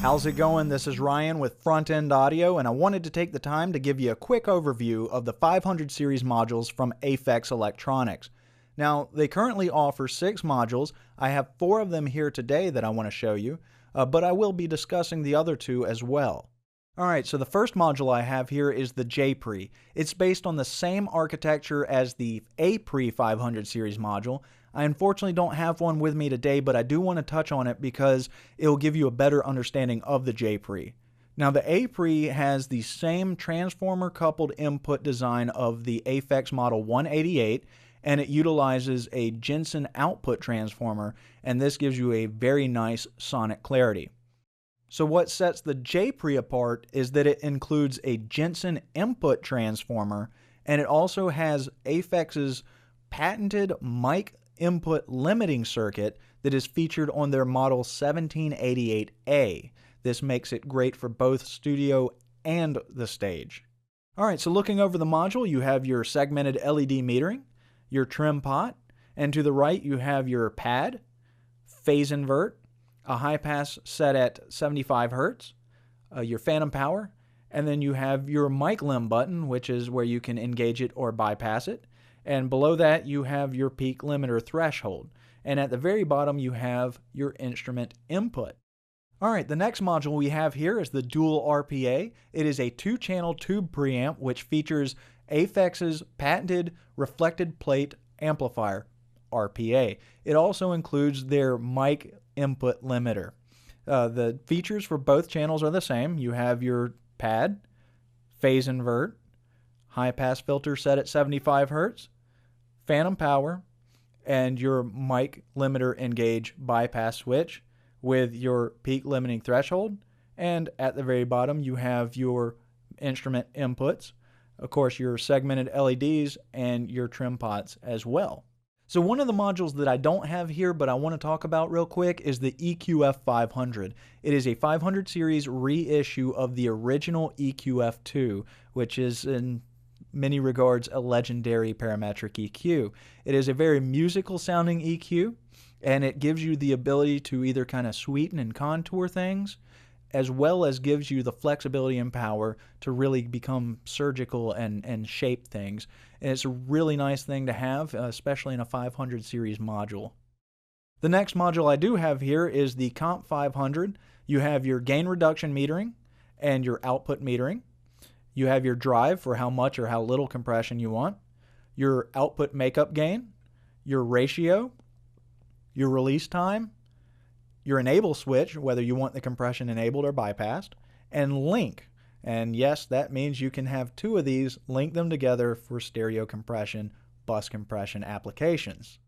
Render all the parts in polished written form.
How's it going? This is Ryan with Front End Audio, and I wanted to take the time to give you a quick overview of the 500 series modules from Aphex Electronics. Now, they currently offer 6 modules. I have 4 of them here today that I want to show you, but I will be discussing the other 2 as well. Alright, so the first module I have here is the JPRE. It's based on the same architecture as the APRE 500 series module. I unfortunately don't have one with me today, but I do want to touch on it because it'll give you a better understanding of the JPRE. Now, the APRE has the same transformer coupled input design of the Aphex Model 188, and it utilizes a Jensen output transformer, and this gives you a very nice sonic clarity. So what sets the JPRE apart is that it includes a Jensen input transformer, and it also has Aphex's patented mic input limiting circuit that is featured on their Model 1788A. This makes it great for both studio and the stage. Alright, so looking over the module, you have your segmented LED metering, your trim pot, and to the right you have your pad, phase invert, a high pass set at 75 Hz, your phantom power, and then you have your mic limb button, which is where you can engage it or bypass it. And below that you have your peak limiter threshold. And at the very bottom you have your instrument input. Alright, the next module we have here is the dual RPA. It is a 2-channel tube preamp which features Aphex's patented reflected plate amplifier, RPA. It also includes their mic input limiter. The features for both channels are the same. You have your pad, phase invert, high pass filter set at 75 Hz, phantom power, and your mic limiter engage bypass switch with your peak limiting threshold. And at the very bottom you have your instrument inputs, of course your segmented LEDs and your trim pots as well. So one of the modules that I don't have here but I want to talk about real quick is the EQF 500. It is a 500 series reissue of the original EQF2, which is in many regards a legendary parametric EQ. It is a very musical sounding EQ, and it gives you the ability to either kind of sweeten and contour things, as well as gives you the flexibility and power to really become surgical and shape things. And it's a really nice thing to have, especially in a 500 series module. The next module I do have here is the Comp 500. You have your gain reduction metering and your output metering. You have your drive for how much or how little compression you want, your output makeup gain, your ratio, your release time, your enable switch, whether you want the compression enabled or bypassed, and link. And yes, that means you can have 2 of these, link them together for stereo compression, bus compression applications.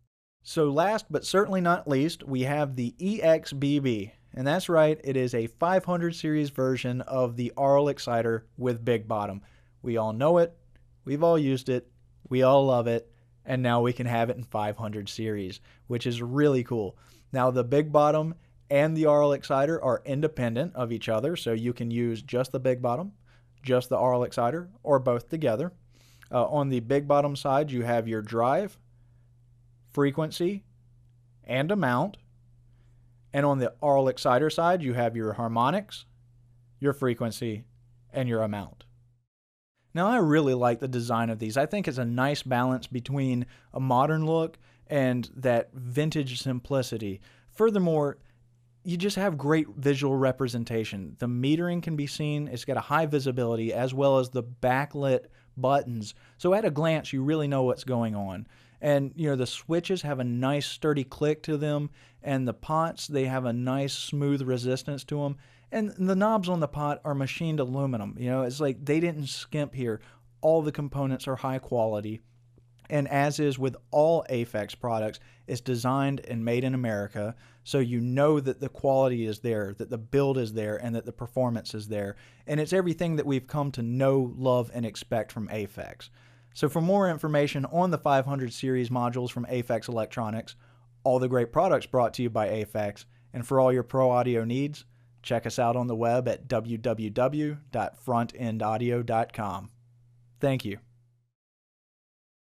So last but certainly not least, we have the EXBB. And that's right, it is a 500 series version of the Aural exciter with big bottom. We all know it, we've all used it, we all love it, and now we can have it in 500 series, which is really cool. Now the big bottom and the Aural exciter are independent of each other, so you can use just the big bottom, just the Aural exciter, or both together. On the big bottom side you have your drive, frequency, and amount. And on the Aural exciter side you have your harmonics, your frequency, and your amount. Now I really like the design of these. I think it's a nice balance between a modern look and that vintage simplicity. Furthermore, you just have great visual representation. The metering can be seen, it's got a high visibility, as well as the backlit buttons. So at a glance you really know what's going on. And you know, the switches have a nice sturdy click to them, and the pots, they have a nice smooth resistance to them. And the knobs on the pot are machined aluminum. You know, it's like they didn't skimp here. All the components are high quality. And as is with all Aphex products, it's designed and made in America, so you know that the quality is there, that the build is there, and that the performance is there. And it's everything that we've come to know, love, and expect from Aphex. So for more information on the 500 series modules from Aphex Electronics, all the great products brought to you by Aphex, and for all your pro audio needs, check us out on the web at www.frontendaudio.com. Thank you.